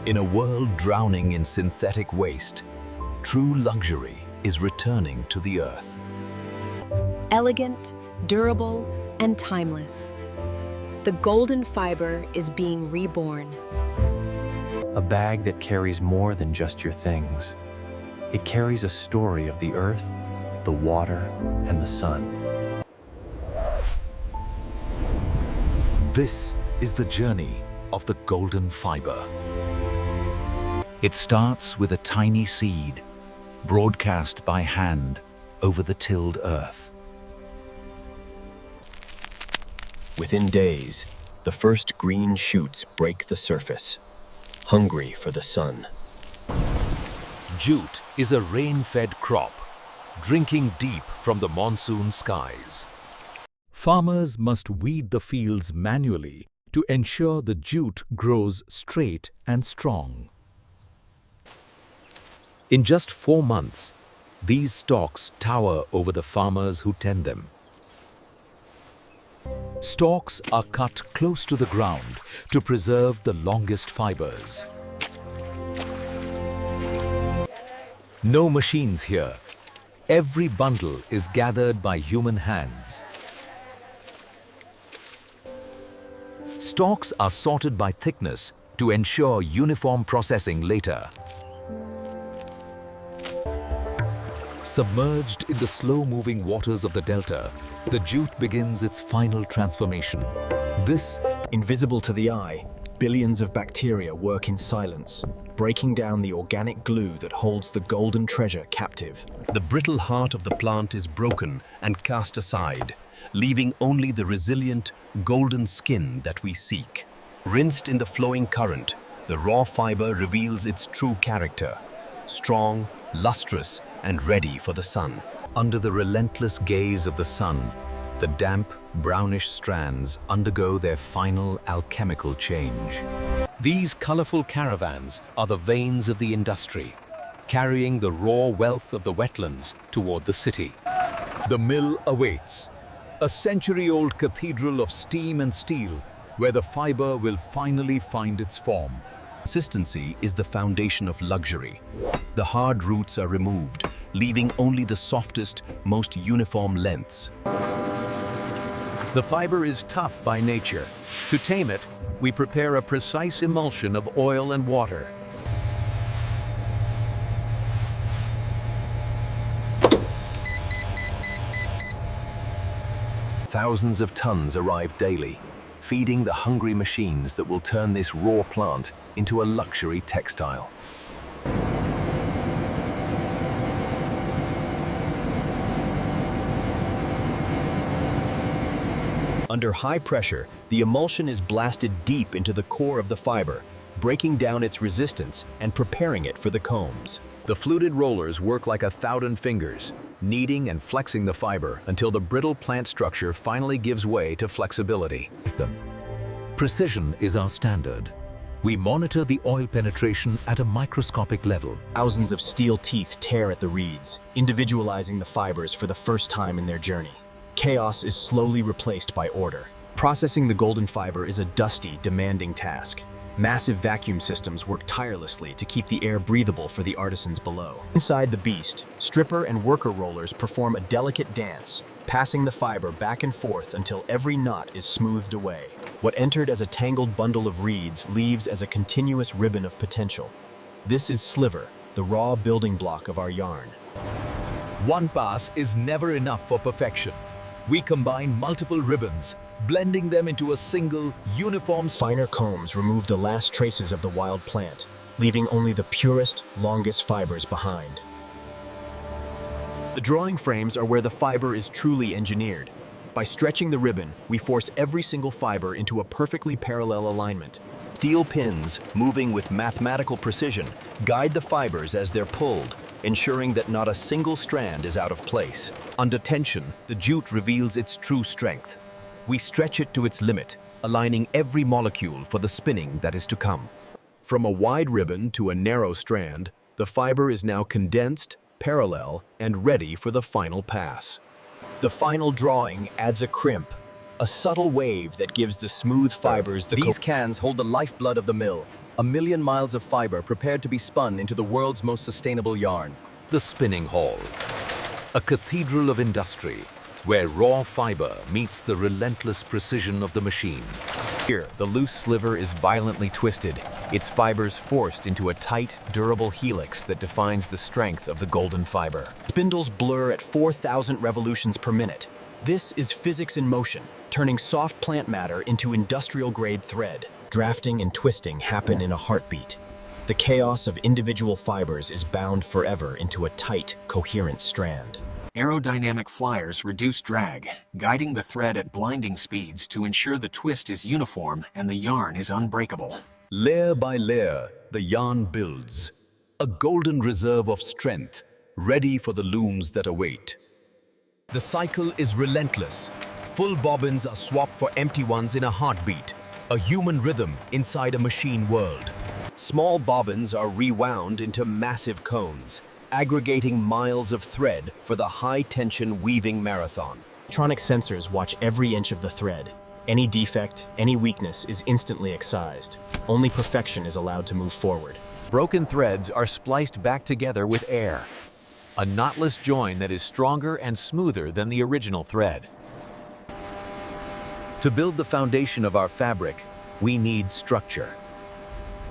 In a world drowning in synthetic waste, true luxury is returning to the earth. Elegant, durable, and timeless, the golden fiber is being reborn. A bag that carries more than just your things. It carries a story of the earth, the water, and the sun. This is the journey of the golden fiber. It starts with a tiny seed, broadcast by hand over the tilled earth. Within days, the first green shoots break the surface, hungry for the sun. Jute is a rain-fed crop, drinking deep from the monsoon skies. Farmers must weed the fields manually to ensure the jute grows straight and strong. In just 4 months, these stalks tower over the farmers who tend them. Stalks are cut close to the ground to preserve the longest fibers. No machines here. Every bundle is gathered by human hands. Stalks are sorted by thickness to ensure uniform processing later. Submerged in the slow-moving waters of the delta, the jute begins its final transformation. This, Invisible to the eye, billions of bacteria work in silence, breaking down the organic glue that holds the golden treasure captive. The brittle heart of the plant is broken and cast aside, leaving only the resilient, golden skin that we seek. Rinsed in the flowing current, the raw fiber reveals its true character: strong, lustrous, and ready for the sun. under the relentless gaze of the sun, the damp, brownish strands undergo their final alchemical change. These colorful caravans are the veins of the industry, carrying the raw wealth of the wetlands toward the city. The mill awaits, a century-old cathedral of steam and steel, where the fiber will finally find its form. Consistency is the foundation of luxury. The hard roots are removed, leaving only the softest, most uniform lengths. The fiber is tough by nature. To tame it, we prepare a precise emulsion of oil and water. Thousands of tons arrive daily, feeding the hungry machines that will turn this raw plant into a luxury textile. Under high pressure, the emulsion is blasted deep into the core of the fiber, breaking down its resistance and preparing it for the combs. The fluted rollers work like 1,000 fingers, kneading and flexing the fiber until the brittle plant structure finally gives way to flexibility. Precision is our standard. We monitor the oil penetration at a microscopic level. Thousands of steel teeth tear at the reeds, individualizing the fibers for the first time in their journey. Chaos is slowly replaced by order. Processing the golden fiber is a dusty, demanding task. Massive vacuum systems work tirelessly to keep the air breathable for the artisans below. Inside the beast, stripper and worker rollers perform a delicate dance, passing the fiber back and forth until every knot is smoothed away. What entered as a tangled bundle of reeds leaves as a continuous ribbon of potential. This is sliver, the raw building block of our yarn. One pass is never enough for perfection. We combine multiple ribbons, blending them into a single, uniform. Finer combs remove the last traces of the wild plant, leaving only the purest, longest fibers behind. The drawing frames are where the fiber is truly engineered. By stretching the ribbon, we force every single fiber into a perfectly parallel alignment. Steel pins, moving with mathematical precision, guide the fibers as they're pulled, ensuring that not a single strand is out of place. Under tension, the jute reveals its true strength. We stretch it to its limit, aligning every molecule for the spinning that is to come. From a wide ribbon to a narrow strand, the fiber is now condensed, parallel, and ready for the final pass. The final drawing adds a crimp, a subtle wave that gives the smooth fibers the These cans hold the lifeblood of the mill, a million miles of fiber prepared to be spun into the world's most sustainable yarn. The spinning hall, a cathedral of industry, where raw fiber meets the relentless precision of the machine. Here, the loose sliver is violently twisted, its fibers forced into a tight, durable helix that defines the strength of the golden fiber. Spindles blur at 4,000 revolutions per minute. This is physics in motion, turning soft plant matter into industrial-grade thread. Drafting and twisting happen in a heartbeat. The chaos of individual fibers is bound forever into a tight, coherent strand. Aerodynamic flyers reduce drag, guiding the thread at blinding speeds to ensure the twist is uniform and the yarn is unbreakable. Layer by layer, the yarn builds, a golden reserve of strength, ready for the looms that await. The cycle is relentless. Full bobbins are swapped for empty ones in a heartbeat, a human rhythm inside a machine world. Small bobbins are rewound into massive cones, aggregating miles of thread for the high-tension weaving marathon. Electronic sensors watch every inch of the thread. Any defect, any weakness is instantly excised. Only perfection is allowed to move forward. Broken threads are spliced back together with air, a knotless join that is stronger and smoother than the original thread. To build the foundation of our fabric, we need structure.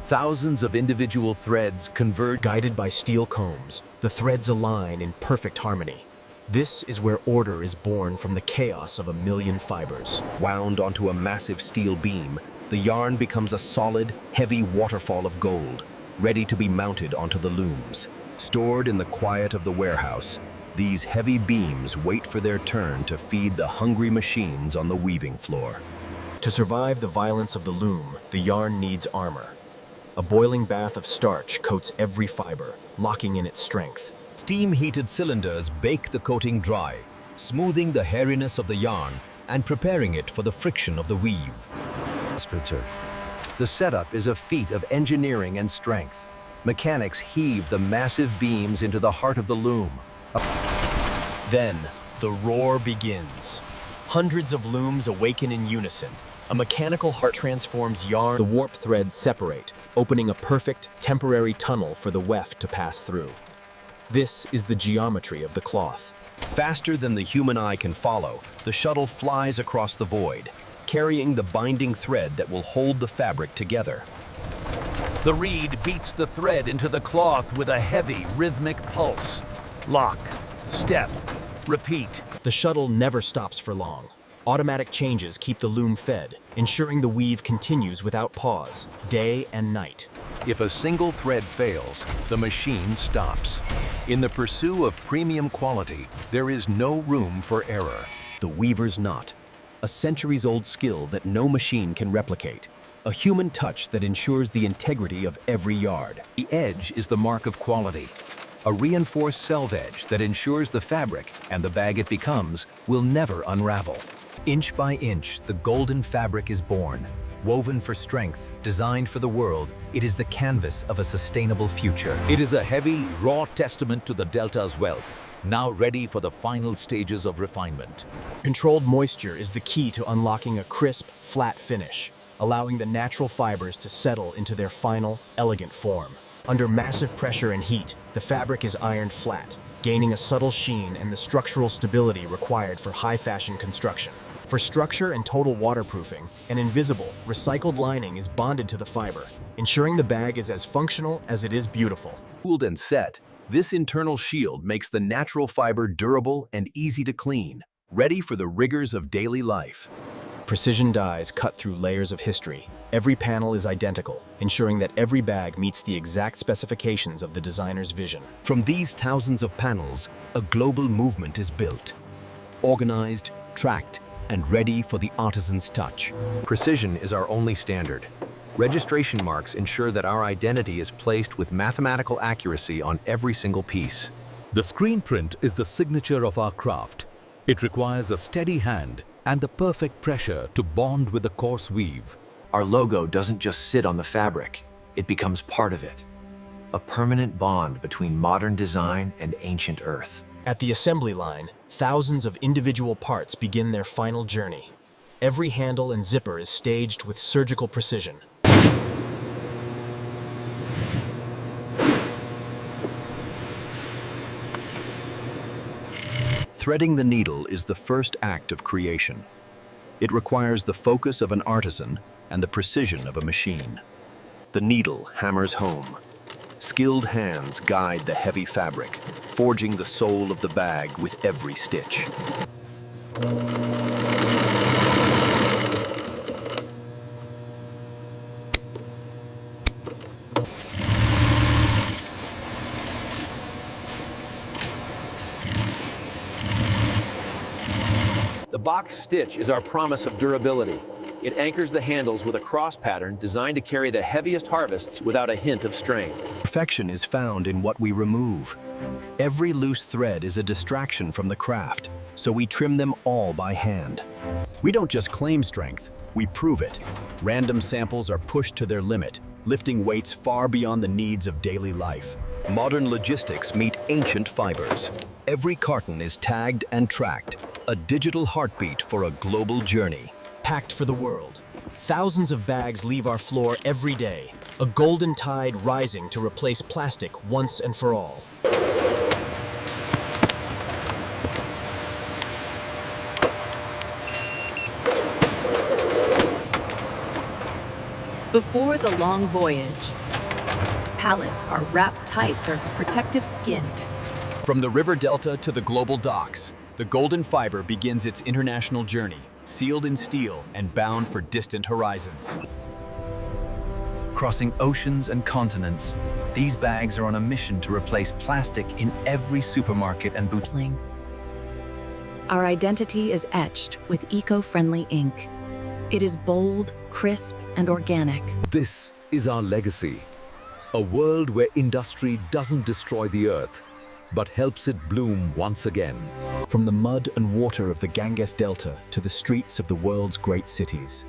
Thousands of individual threads converge. Guided by steel combs, the threads align in perfect harmony. This is where order is born from the chaos of a million fibers. Wound onto a massive steel beam, the yarn becomes a solid, heavy waterfall of gold, ready to be mounted onto the looms. Stored in the quiet of the warehouse, these heavy beams wait for their turn to feed the hungry machines on the weaving floor. To survive the violence of the loom, the yarn needs armor. A boiling bath of starch coats every fiber, locking in its strength. Steam-heated cylinders bake the coating dry, smoothing the hairiness of the yarn and preparing it for the friction of the weave. The setup is a feat of engineering and strength. Mechanics heave the massive beams into the heart of the loom. Then, the roar begins. Hundreds of looms awaken in unison. A mechanical heart transforms yarn. The warp threads separate, opening a perfect, temporary tunnel for the weft to pass through. This is the geometry of the cloth. Faster than the human eye can follow, the shuttle flies across the void, carrying the binding thread that will hold the fabric together. The reed beats the thread into the cloth with a heavy, rhythmic pulse. Lock, step, repeat. The shuttle never stops for long. Automatic changes keep the loom fed, ensuring the weave continues without pause, day and night. If a single thread fails, the machine stops. In the pursuit of premium quality, there is no room for error. The weaver's knot, a centuries-old skill that no machine can replicate. A human touch that ensures the integrity of every yard. The edge is the mark of quality. A reinforced selve edge that ensures the fabric and the bag it becomes will never unravel. Inch by inch, the golden fabric is born. Woven for strength, designed for the world, it is the canvas of a sustainable future. It is a heavy, raw testament to the Delta's wealth, now ready for the final stages of refinement. Controlled moisture is the key to unlocking a crisp, flat finish, allowing the natural fibers to settle into their final, elegant form. Under massive pressure and heat, the fabric is ironed flat, gaining a subtle sheen and the structural stability required for high-fashion construction. For structure and total waterproofing, an invisible, recycled lining is bonded to the fiber, ensuring the bag is as functional as it is beautiful. Cooled and set, this internal shield makes the natural fiber durable and easy to clean, ready for the rigors of daily life. Precision dies cut through layers of history. Every panel is identical, ensuring that every bag meets the exact specifications of the designer's vision. From these thousands of panels, a global movement is built. Organized, tracked, and ready for the artisan's touch. Precision is our only standard. Registration marks ensure that our identity is placed with mathematical accuracy on every single piece. The screen print is the signature of our craft. It requires a steady hand and the perfect pressure to bond with the coarse weave. Our logo doesn't just sit on the fabric, it becomes part of it. A permanent bond between modern design and ancient earth. At the assembly line, thousands of individual parts begin their final journey. Every handle and zipper is staged with surgical precision. Threading the needle is the first act of creation. It requires the focus of an artisan and the precision of a machine. The needle hammers home. Skilled hands guide the heavy fabric, forging the soul of the bag with every stitch. The box stitch is our promise of durability. It anchors the handles with a cross pattern designed to carry the heaviest harvests without a hint of strain. Perfection is found in what we remove. Every loose thread is a distraction from the craft, so we trim them all by hand. We don't just claim strength, we prove it. Random samples are pushed to their limit, lifting weights far beyond the needs of daily life. Modern logistics meet ancient fibers. Every carton is tagged and tracked, a digital heartbeat for a global journey. Packed for the world. Thousands of bags leave our floor every day, a golden tide rising to replace plastic once and for all. Before the long voyage, pallets are wrapped tight as protective skint. From the river delta to the global docks, the golden fiber begins its international journey, sealed in steel and bound for distant horizons. Crossing oceans and continents, these bags are on a mission to replace plastic in every supermarket and boutique. Our identity is etched with eco-friendly ink. It is bold, crisp, and organic. This is our legacy. A world where industry doesn't destroy the earth, but helps it bloom once again. From the mud and water of the Ganges Delta to the streets of the world's great cities.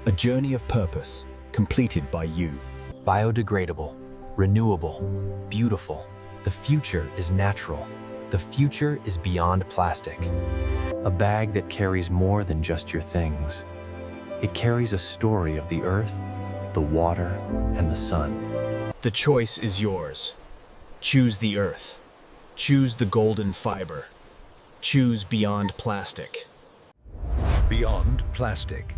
A journey of purpose, completed by you. Biodegradable, renewable, beautiful. The future is natural. The future is beyond plastic. A bag that carries more than just your things. It carries a story of the earth, the water, and the sun. The choice is yours. Choose the earth. Choose the golden fiber. Choose beyond plastic. Beyond plastic.